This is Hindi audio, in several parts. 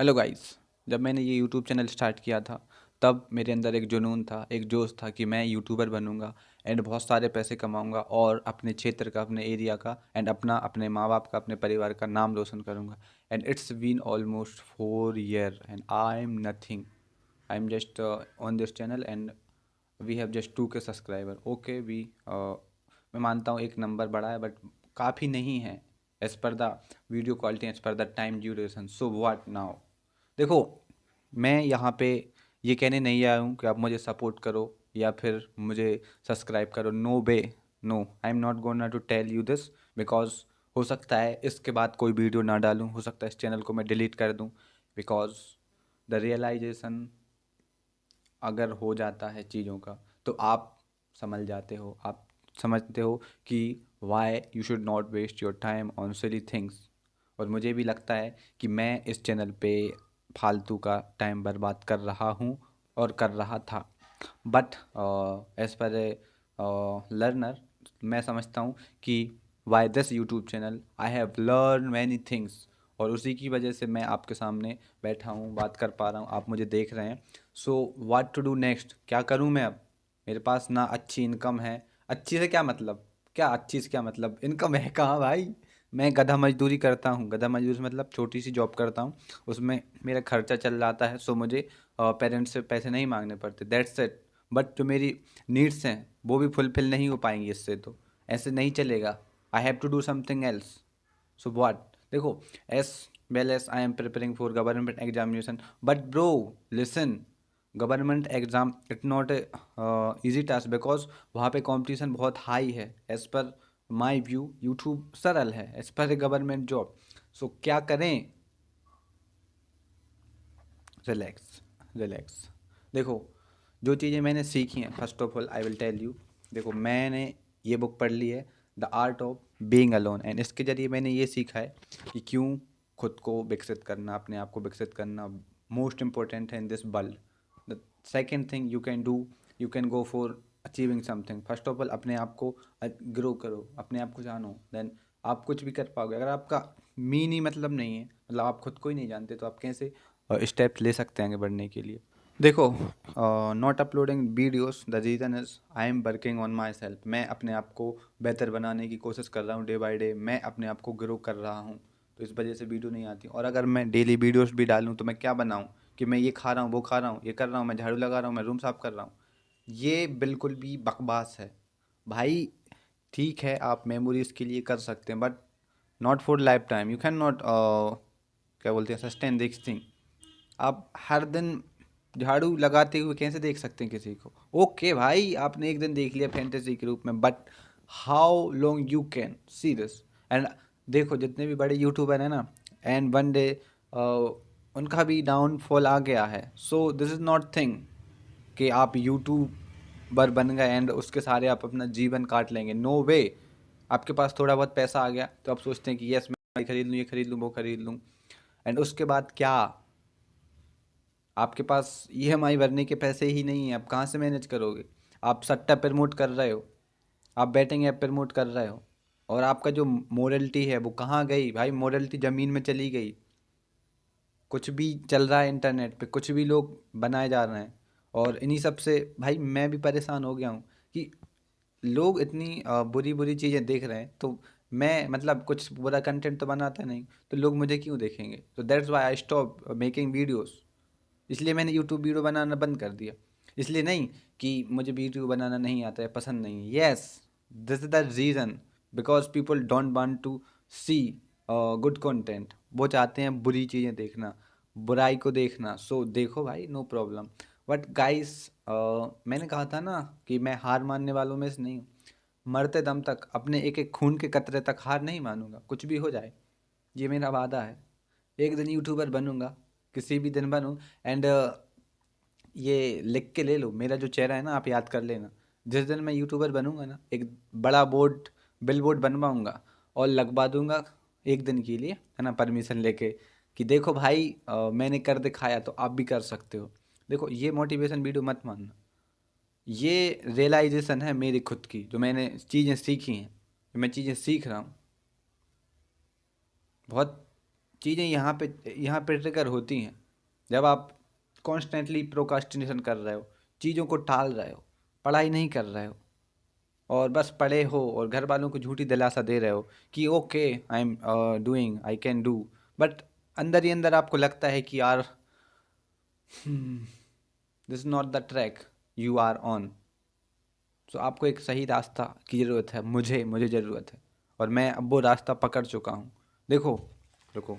Hello guys. जब मैंने ये यूट्यूब चैनल स्टार्ट किया था तब मेरे अंदर एक जुनून था, एक जोश था कि मैं यूट्यूबर बनूंगा एंड बहुत सारे पैसे कमाऊंगा और अपने क्षेत्र का, अपने एरिया का एंड अपने माँ बाप का, अपने परिवार का नाम रोशन करूंगा। And it's been almost 4 year and I am nothing. I am just on this channel and we have just 2K subscriber. Okay, we मैं मानता हूँ एक नंबर बड़ा है बट काफ़ी नहीं है as per the video quality, as per the time duration. So what now? देखो, मैं यहाँ पे ये कहने नहीं आया हूँ कि आप मुझे सपोर्ट करो या फिर मुझे सब्सक्राइब करो। No way, no, I am not gonna to tell you this because हो सकता है इसके बाद कोई वीडियो ना डालूँ, हो सकता है इस चैनल को मैं डिलीट कर दूँ बिकॉज द रियलाइजेशन अगर हो जाता है चीज़ों का तो आप समझ जाते हो, आप समझते हो कि why you should not waste your time on silly things. और मुझे भी लगता है कि मैं इस चैनल पे फालतू का टाइम बर्बाद कर रहा हूँ और कर रहा था। But as per A learner मैं समझता हूँ कि why this YouTube channel I have learn many things, और उसी की वजह से मैं आपके सामने बैठा हूँ, बात कर पा रहा हूँ, आप मुझे देख रहे हैं। So what to do next? क्या करूँ मैं अब? मेरे पास ना अच्छी इनकम है। अच्छी से क्या मतलब? क्या अच्छी से क्या मतलब? इनकम है कहाँ भाई? मैं गधा मजदूरी करता हूँ। गधा मजदूरी मतलब छोटी सी जॉब करता हूँ, उसमें मेरा खर्चा चल जाता है। सो मुझे पेरेंट्स से पैसे नहीं मांगने पड़ते, दैट्स इट। बट जो मेरी नीड्स हैं वो भी फुलफिल नहीं हो पाएंगी इससे, तो ऐसे नहीं चलेगा। I have to do something else. So what? देखो, as well as I am preparing for government examination, but bro listen, government exam it not a easy task because वहाँ पे कंपटीशन बहुत हाई है। As per my view YouTube सरल है एज़ पर ए गवर्नमेंट जॉब। सो क्या करें? Relax, relax. देखो, जो चीज़ें मैंने सीखी हैं, first of all I will tell you. देखो, मैंने ये बुक पढ़ ली है, the art of being alone, and इसके ज़रिए मैंने ये सीखा है कि क्यों खुद को विकसित करना, अपने आप को विकसित करना मोस्ट इम्पोर्टेंट है in this world. The second thing you can do, you can go for achieving something. First of all अपने आप को ग्रो करो, अपने आप को जानो, देन आप कुछ भी कर पाओगे। अगर आपका मीन ही मतलब नहीं है, मतलब आप खुद को ही नहीं जानते, तो आप कैसे स्टेप ले सकते हैं आगे बढ़ने के लिए? देखो, not uploading videos the reason is I am working on my self. मैं अपने आप को बेहतर बनाने की कोशिश कर रहा हूँ, डे बाय डे मैं अपने आप को ग्रो कर रहा हूँ। तो इस वजह से वीडियो नहीं आती। और अगर मैं डेली वीडियोस भी डालूँ तो मैं क्या बनाऊँ कि मैं ये खा रहा हूँ, वो खा रहा हूँ, ये कर रहा हूँ, मैं झाड़ू लगा रहा हूँ, मैं रूम साफ़ कर रहा हूँ? ये बिल्कुल भी बकवास है भाई। ठीक है, आप मेमोरीज के लिए कर सकते हैं but not for life time. You can not क्या बोलते हैं, सस्टेन दिस थिंग। आप हर दिन झाड़ू लगाते हुए कैसे देख सकते हैं किसी को? ओके भाई, आपने एक दिन देख लिया फैंटेसी के रूप में, but how long you can see this? And देखो, जितने भी बड़े यूट्यूबर हैं ना, एंड वन डे उनका भी डाउनफॉल आ गया है। So this is not thing कि आप यूट्यूबर बन गए एंड उसके सारे आप अपना जीवन काट लेंगे। नो वे। आपके पास थोड़ा बहुत पैसा आ गया तो आप सोचते हैं कि यस, मैं खरीद लूँ, ये खरीद लूँ, वो खरीद लूँ, एंड उसके बाद क्या? आपके पास ईएमआई भरने के पैसे ही नहीं है, आप कहाँ से मैनेज करोगे? आप सट्टा प्रमोट कर रहे हो, आप बैटिंग ऐप प्रमोट कर रहे हो, और आपका जो मोरलिटी है वो कहाँ गई भाई? मोरलिटी ज़मीन में चली गई। कुछ भी चल रहा है इंटरनेट पे, कुछ भी लोग बनाए जा रहे हैं, और इन्हीं सब से भाई मैं भी परेशान हो गया हूँ कि लोग इतनी बुरी बुरी चीज़ें देख रहे हैं, तो मैं मतलब कुछ बुरा कंटेंट तो बनाता नहीं, तो लोग मुझे क्यों देखेंगे? तो that's why I stop making videos. इसलिए मैंने यूट्यूब वीडियो बनाना बंद कर दिया। इसलिए नहीं कि मुझे वीडियो बनाना नहीं आता है, पसंद नहीं है। Yes, this is the reason, because people don't want to see good content. वो चाहते हैं बुरी चीज़ें देखना, बुराई को देखना। सो देखो भाई, नो प्रॉब्लम। बट गाइस, मैंने कहा था ना कि मैं हार मानने वालों में से नहीं हूँ। मरते दम तक अपने एक एक खून के कतरे तक हार नहीं मानूंगा, कुछ भी हो जाए। ये मेरा वादा है। एक दिन यूट्यूबर बनूंगा, किसी भी दिन बनूं। एंड ये लिख के ले लो, मेरा जो चेहरा है ना, आप याद कर लेना। जिस दिन मैं यूट्यूबर बनूंगा ना, एक बड़ा बोर्ड, बिल बोर्ड बनवाऊंगा और लगवा दूंगा एक दिन के लिए, है ना, परमिशन लेके, कि देखो भाई मैंने कर दिखाया तो आप भी कर सकते हो। देखो, ये मोटिवेशन वीडियो मत मानना, ये रियलाइजेशन है मेरी खुद की, जो मैंने चीज़ें सीखी हैं, जो मैं चीज़ें सीख रहा हूँ। बहुत चीज़ें यहाँ पे ट्रिगर होती हैं जब आप कॉन्स्टेंटली प्रोकास्टिनेशन कर रहे हो, चीज़ों को टाल रहे हो, पढ़ाई नहीं कर रहे हो और बस पढ़े हो और घर वालों को झूठी दिलासा दे रहे हो कि okay I am doing, I can do, but अंदर ही अंदर आपको लगता है कि यार this is not the track you are on. तो आपको एक सही रास्ता की ज़रूरत है, मुझे ज़रूरत है और मैं अब वो रास्ता पकड़ चुका हूँ। देखो, रुको,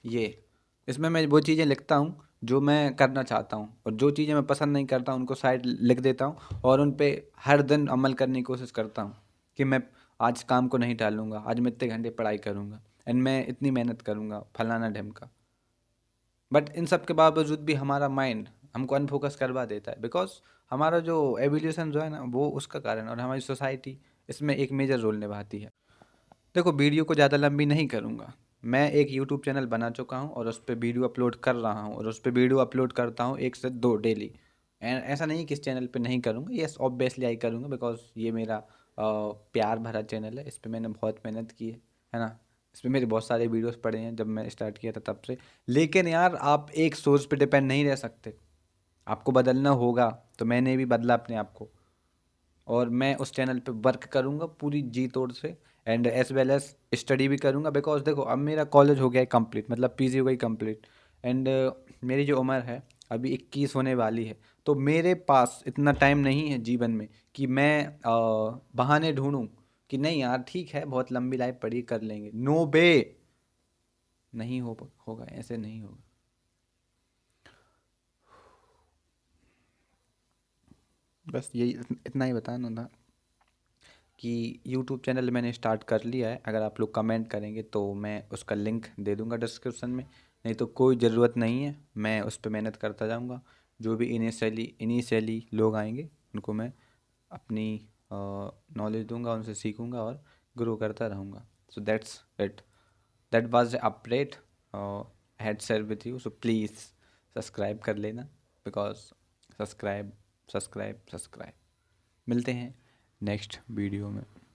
ये इसमें मैं वो चीज़ें लिखता हूँ जो मैं करना चाहता हूँ और जो चीज़ें मैं पसंद नहीं करता उनको साइड लिख देता हूँ और उन पे हर दिन अमल करने की कोशिश करता हूँ कि मैं आज काम को नहीं टालूंगा, आज मैं इतने घंटे पढ़ाई करूँगा एंड मैं इतनी मेहनत करूँगा फलाना ढिमका। बट इन सब के बावजूद भी हमारा माइंड हमको अनफोकस करवा देता है, बिकॉज हमारा जो एवोल्यूशन जो है ना वो उसका कारण, और हमारी सोसाइटी इसमें एक मेजर रोल निभाती है। देखो, वीडियो को ज़्यादा लंबी नहीं करूँगा। मैं एक यूट्यूब चैनल बना चुका हूँ और उस पर वीडियो अपलोड कर रहा हूँ और उस पर वीडियो अपलोड करता हूँ 1 से 2 डेली। एंड ऐसा नहीं कि इस चैनल पे नहीं करूँगा, यस ऑब्वियसली आई करूँगा, बिकॉज ये मेरा प्यार भरा चैनल है। इस पर मैंने बहुत मेहनत की है ना। इस पर मेरे बहुत सारे वीडियोस पड़े हैं जब मैं स्टार्ट किया था तब से। लेकिन यार आप एक सोर्स पे डिपेंड नहीं रह सकते, आपको बदलना होगा। तो मैंने भी बदला अपने आप को और मैं उस चैनल पे वर्क करूँगा पूरी जी तोड़ से and as well as study भी करूँगा, बिकॉज देखो अब मेरा कॉलेज हो गया है कंप्लीट, मतलब पीजी हो गई कंप्लीट एंड मेरी जो उम्र है अभी 21 होने वाली है। तो मेरे पास इतना टाइम नहीं है जीवन में कि मैं बहाने ढूंढूं कि नहीं यार ठीक है बहुत लंबी लाइफ पड़ी कर लेंगे। नो बे, नहीं होगा, ऐसे नहीं होगा। बस यही इतना ही बताना था कि यूट्यूब चैनल मैंने स्टार्ट कर लिया है। अगर आप लोग कमेंट करेंगे तो मैं उसका लिंक दे दूंगा डिस्क्रिप्शन में, नहीं तो कोई ज़रूरत नहीं है, मैं उस पर मेहनत करता जाऊंगा। जो भी इनिशियली लोग आएंगे उनको मैं अपनी नॉलेज दूंगा, उनसे सीखूंगा और ग्रो करता रहूंगा। So that's it, that was update had share with you. So please subscribe कर लेना, बिकॉज सब्सक्राइब सब्सक्राइब सब्सक्राइब। मिलते हैं नेक्स्ट वीडियो में।